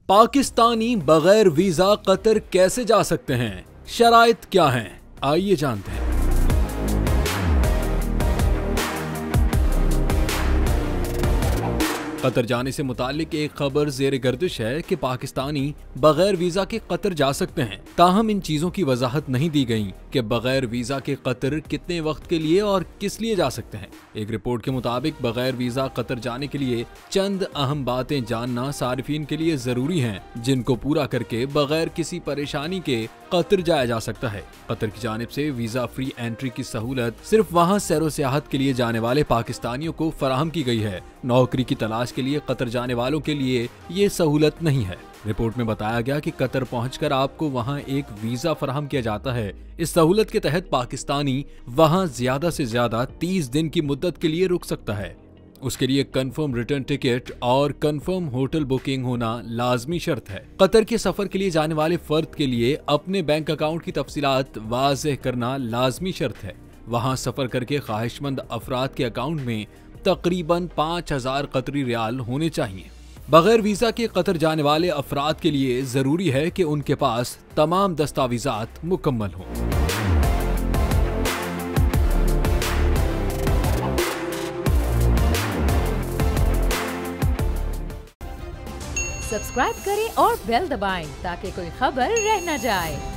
पाकिस्तानी बगैर visa Qatar कैसे जा सकते हैं, शराइत क्या हैं, आइए जानते हैं। कतर जाने से मुतालिक एक खबर जेर गर्दिश है कि पाकिस्तानी बगैर वीजा के कतर जा सकते हैं। ताहम इन चीजों की वजाहत नहीं दी गई कि बगैर वीजा के कतर कितने वक्त के लिए और किस लिए जा सकते हैं। एक रिपोर्ट के मुताबिक बगैर वीजा कतर जाने के लिए चंद अहम बातें जानना सारिफीन के लिए जरूरी हैं, जिनको पूरा करके बगैर किसी परेशानी के कतर जाया जा सकता है। कतर की जानिब से वीजा फ्री एंट्री की सहूलत सिर्फ वहाँ सैरो सियाहत के लिए जाने वाले पाकिस्तानियों को फराहम की गई है। नौकरी की तलाश के लिए कतर जाने वालों के लिए ये सहूलत नहीं है। रिपोर्ट में बताया गया कि कतर पहुंचकर आपको वहां एक वीजा फराहम किया जाता है। इस सहूलत के तहत पाकिस्तानी वहां ज्यादा से ज्यादा 30 दिन की मुद्दत के लिए रुक सकता है। उसके लिए कंफर्म रिटर्न टिकट और कंफर्म होटल बुकिंग होना लाजमी शर्त है। कतर के सफर के लिए जाने वाले फर्द के लिए अपने बैंक अकाउंट की तफसीलात वाज़ेह करना लाजमी शर्त है। वहां सफर करके ख्वाहिशमंद अफराद के अकाउंट में तकरीबन 5000 कतरी रियाल होने चाहिए। बगैर वीजा के कतर जाने वाले अफराद के लिए जरूरी है कि उनके पास तमाम दस्तावेजात मुकम्मल हों। सब्सक्राइब करें और बेल दबाएं ताकि कोई खबर रह न जाए।